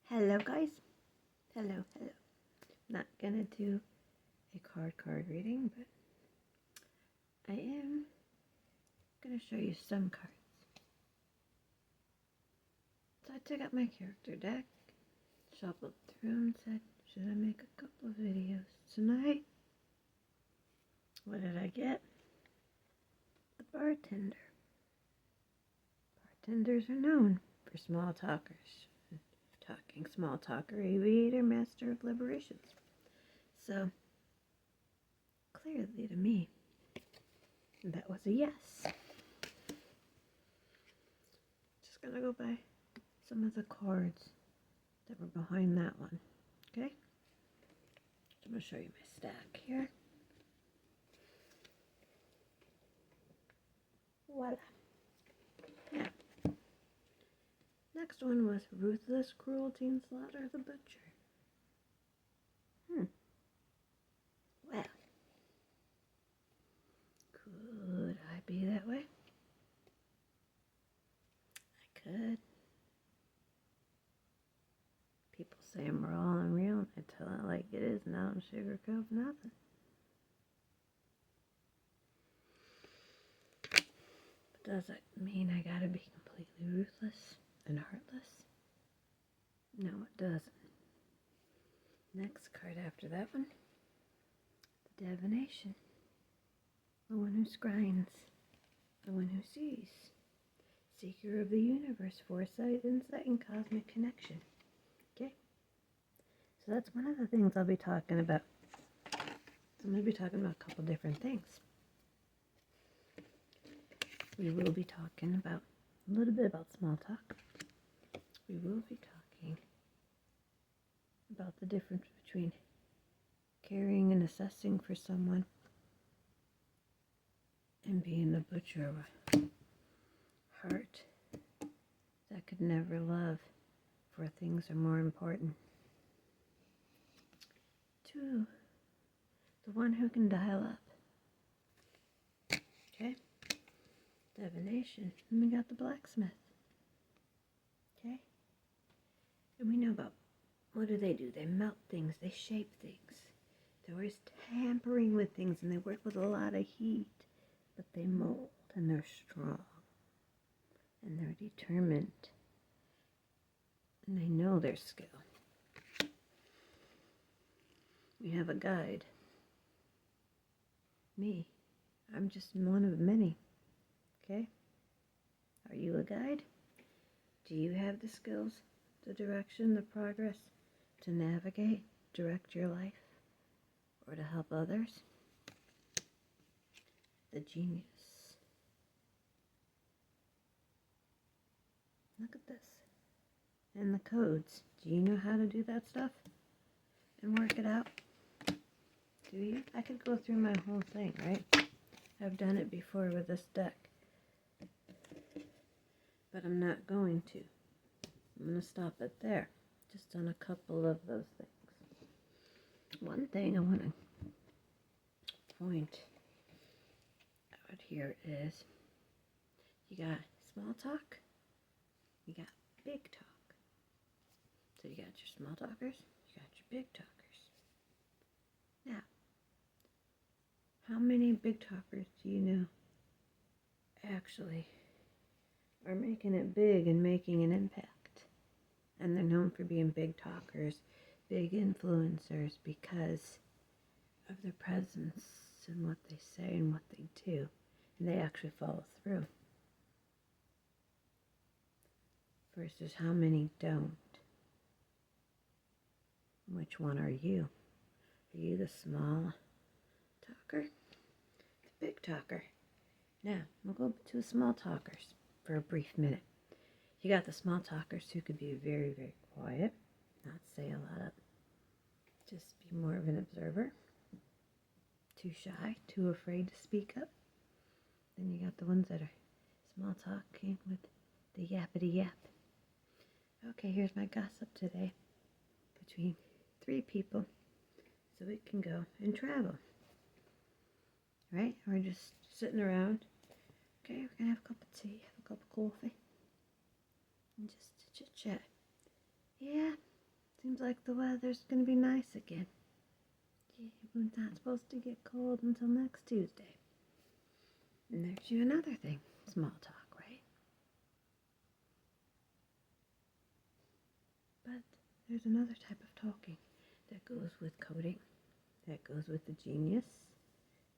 Hello guys, hello. Not gonna do a card reading, but I am gonna show you some cards. So I took out my character deck, shuffled through and said, should I make a couple of videos tonight? What did I get? The bartender. Bartenders are known for small talkers. Talking small talker, aviator, master of liberations. So, clearly to me, that was a yes. Just gonna go by some of the cards that were behind that one. Okay? I'm gonna show you my stack here. Voila. Now, next one was Ruthless Cruelty and Slaughter the Butcher. Well, could I be that way? I could. People say I'm raw and real, and I tell it like it is, and I don't sugarcoat nothing. But does that mean I gotta be completely ruthless and heartless? No, it doesn't. Next card after that one, the Divination. The one who scries, the one who sees. Seeker of the universe, foresight, insight, and cosmic connection. Okay? So that's one of the things I'll be talking about. So I'm going to be talking about a couple different things. We will be talking about a little bit about small talk. We will be talking about the difference between caring and assessing for someone and being the butcher of a heart that could never love, for things are more important. 2, the one who can dial up. Okay? Divination. And we got the blacksmith. Okay? And we know about, what do? They melt things, they shape things. They're always tampering with things, and they work with a lot of heat. But they mold, and they're strong. And they're determined. And they know their skill. We have a guide. Me. I'm just one of many. Okay? Are you a guide? Do you have the skills, the direction, the progress to navigate, direct your life, or to help others? The genius. Look at this. And the codes. Do you know how to do that stuff and work it out? Do you? I could go through my whole thing, right? I've done it before with this deck. But I'm not going to. I'm going to stop it there. Just on a couple of those things. One thing I want to point out here is you got small talk, you got big talk. So you got your small talkers, you got your big talkers. Now, how many big talkers do you know actually are making it big and making an impact? And they're known for being big talkers, big influencers because of their presence and what they say and what they do. And they actually follow through. Versus how many don't. Which one are you? Are you the small talker? The big talker? Now, we'll go to the small talkers for a brief minute. You got the small talkers who could be very, very quiet, not say a lot, just be more of an observer, too shy, too afraid to speak up. Then you got the ones that are small talking with the yappity yap. Okay, here's my gossip today between 3 people so it can go and travel. Right? We're just sitting around. Okay, we're going to have a cup of tea, have a cup of coffee, and just chit chat. Yeah, Seems like the weather's going to be nice again. Yeah, it's not supposed to get cold until next Tuesday. And there's you another thing. Small talk, right? But there's another type of talking that goes with coding, that goes with the genius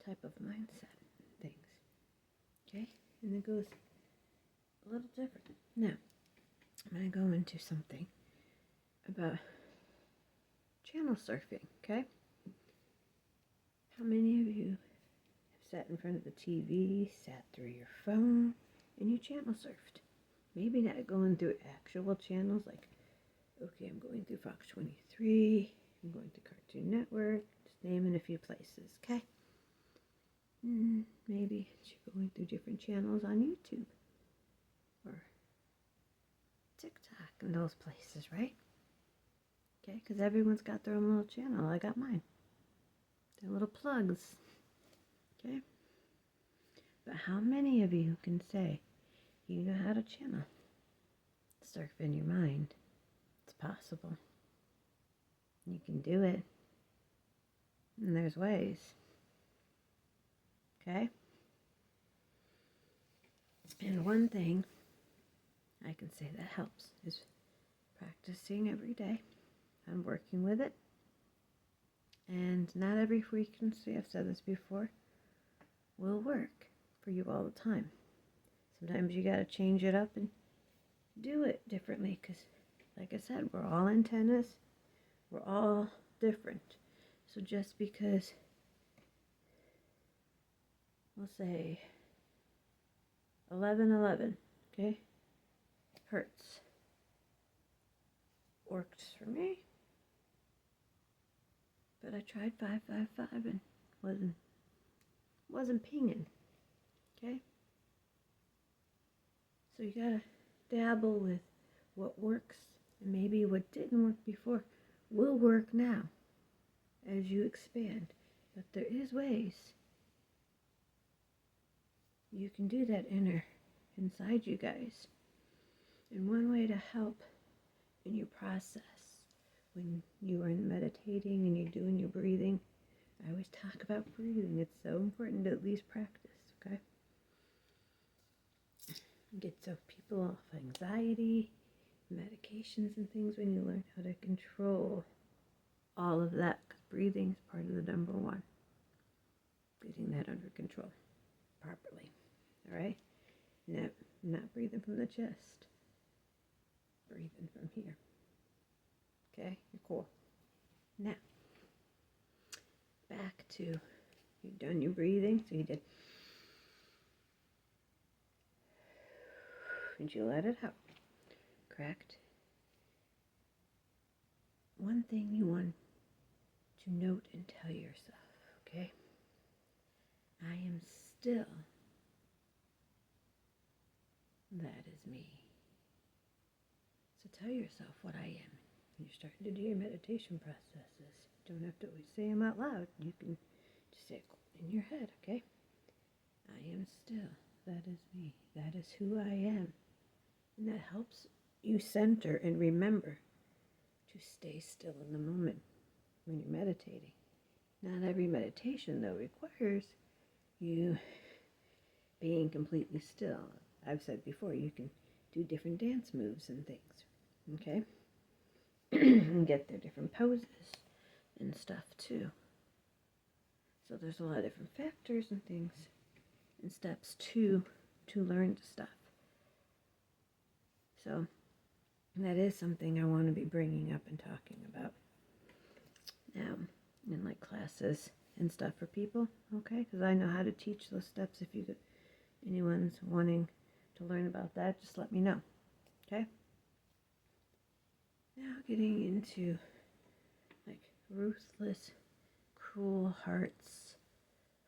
type of mindset things. Okay? And it goes a little different. Now, I'm going to go into something about channel surfing, okay? How many of you have sat in front of the TV, sat through your phone, and you channel surfed? Maybe not going through actual channels like, okay, I'm going through Fox 23, I'm going to Cartoon Network, just naming a few places, okay? Maybe you're going through different channels on YouTube or TikTok and those places, right? Okay, because everyone's got their own little channel. I got mine. They're little plugs. Okay? But how many of you can say you know how to channel surf in your mind? It's possible. You can do it. And there's ways. Okay? And one thing I can say that helps is practicing every day and working with it. And not every frequency, I've said this before, will work for you all the time. Sometimes you got to change it up and do it differently because, like I said, we're all antennas. We're all different. So just because, we'll say 1111, okay, hertz worked for me. But I tried 555 and wasn't pinging. Okay? So you gotta dabble with what works and maybe what didn't work before will work now as you expand. But there is ways you can do that inside you guys. And one way to help in your process when you are meditating and you're doing your breathing, I always talk about breathing. It's so important to at least practice, okay? Get so people off anxiety, medications and things when you learn how to control all of that. Because breathing is part of the number one. Getting that under control properly, all right? Not breathing from the chest. Breathing from here. Okay, you're cool. Now, back to, you've done your breathing, so you did, and you let it out, correct? One thing you want to note and tell yourself, okay? I am still, that is me. So tell yourself what I am. When you're starting to do your meditation processes, you don't have to always say them out loud. You can just say it in your head, okay? I am still. That is me. That is who I am. And that helps you center and remember to stay still in the moment when you're meditating. Not every meditation, though, requires you being completely still. I've said before, you can do different dance moves and things, okay? And get their different poses and stuff too. So there's a lot of different factors and things and steps to learn stuff. So that is something I want to be bringing up and talking about now in like classes and stuff for people, okay? Because I know how to teach those steps. If anyone's wanting to learn about that, just let me know, okay? Now getting into like ruthless, cruel hearts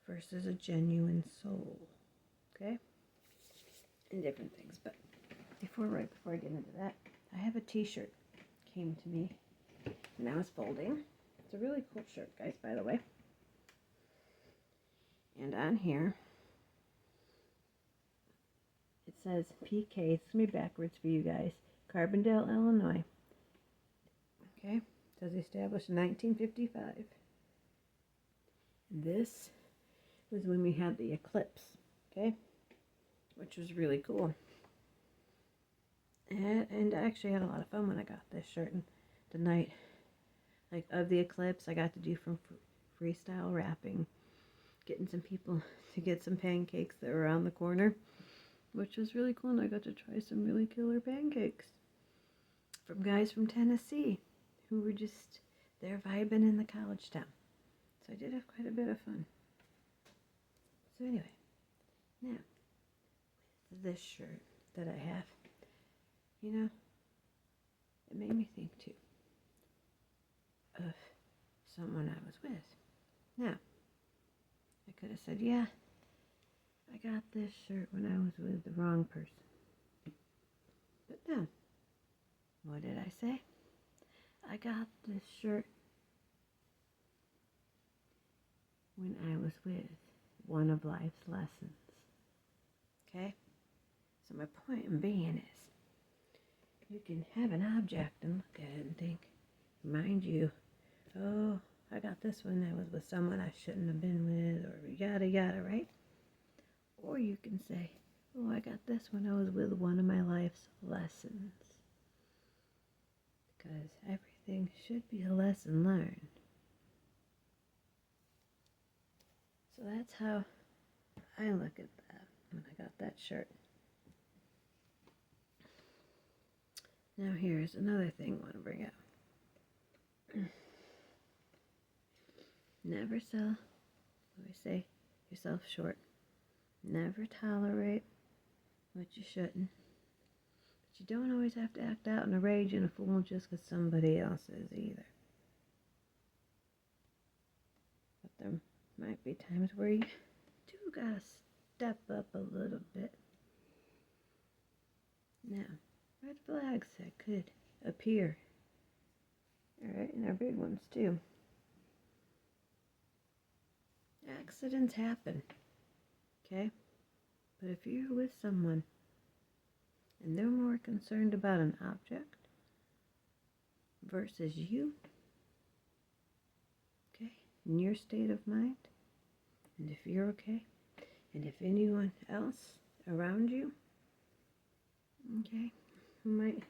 versus a genuine soul, okay? And different things. But right before I get into that, I have a t-shirt came to me. Now it's folding. It's a really cool shirt, guys, by the way. And on here, it says PK. It's going to be backwards for you guys. Carbondale, Illinois. Okay, it says established in 1955. This was when we had the eclipse, okay, which was really cool. And I actually had a lot of fun when I got this shirt. And the night, like, of the eclipse, I got to do from freestyle rapping, getting some people to get some pancakes that were around the corner, which was really cool. And I got to try some really killer pancakes from guys from Tennessee who were just there vibing in the college town. So I did have quite a bit of fun. So anyway, now, with this shirt that I have, you know, it made me think too of someone I was with. Now, I could have said, yeah, I got this shirt when I was with the wrong person. But no, what did I say? I got this shirt when I was with one of life's lessons. Okay? So my point being is, you can have an object and look at it and think, remind you, oh, I got this when I was with someone I shouldn't have been with, or yada yada, right? Or you can say, oh, I got this when I was with one of my life's lessons. Because everything should be a lesson learned. So that's how I look at that when I got that shirt. Now here's another thing I want to bring up. Never sell, we say, yourself short. Never tolerate what you shouldn't. But you don't always have to act out in a rage and a fool just because somebody else is either. But there might be times where you do gotta step up a little bit. Now, red flags that could appear. Alright, and our big ones too. Accidents happen. Okay? But if you're with someone and they're more concerned about an object versus you, okay, in your state of mind, and if you're okay, and if anyone else around you, okay, who might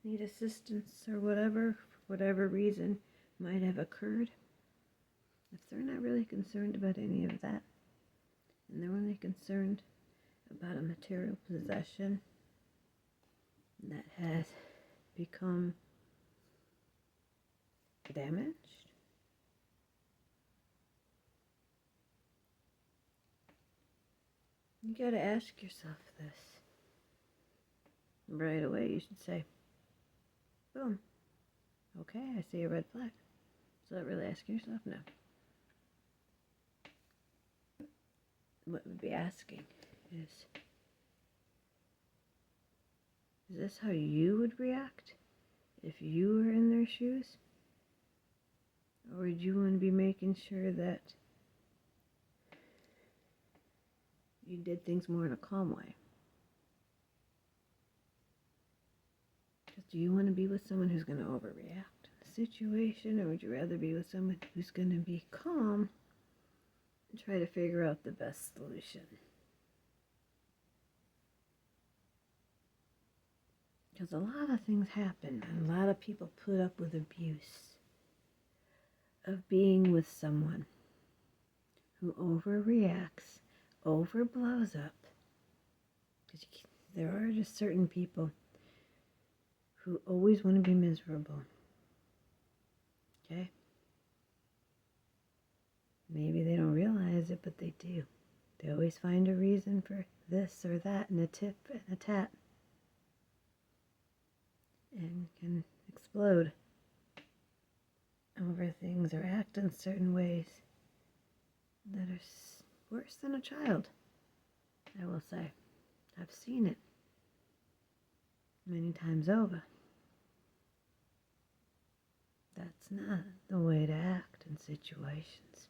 need assistance or whatever, for whatever reason might have occurred, if they're not really concerned about any of that, and they're only concerned about a material possession that has become damaged, you gotta ask yourself this. Right away you should say, boom, okay, I see a red flag. So that really asking yourself? No. What would be asking is this how you would react if you were in their shoes? Or would you want to be making sure that you did things more in a calm way? Because do you want to be with someone who's going to overreact in a situation, or would you rather be with someone who's going to be calm and try to figure out the best solution? Because a lot of things happen, and a lot of people put up with abuse of being with someone who overreacts, overblows up. Because there are just certain people who always want to be miserable. Okay? Maybe they don't realize it, but they do. They always find a reason for this or that, and a tip and a tat. And can explode over things or act in certain ways that are worse than a child, I will say. I've seen it many times over. That's not the way to act in situations.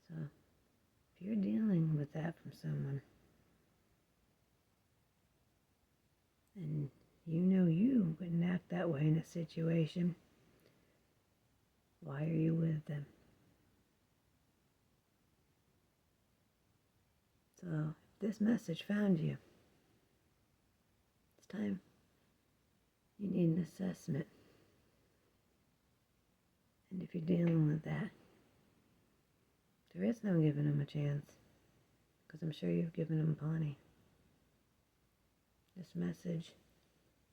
So, if you're dealing with that from someone, and you know you would that way in a situation, why are you with them? So, if this message found you, it's time you need an assessment. And if you're dealing with that, there is no giving them a chance, because I'm sure you've given them plenty. This message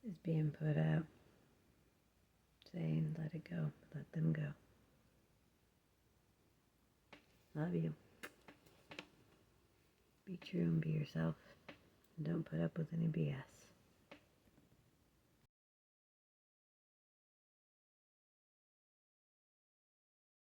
is being put out, saying, let it go, let them go. Love you. Be true and be yourself, and don't put up with any BS.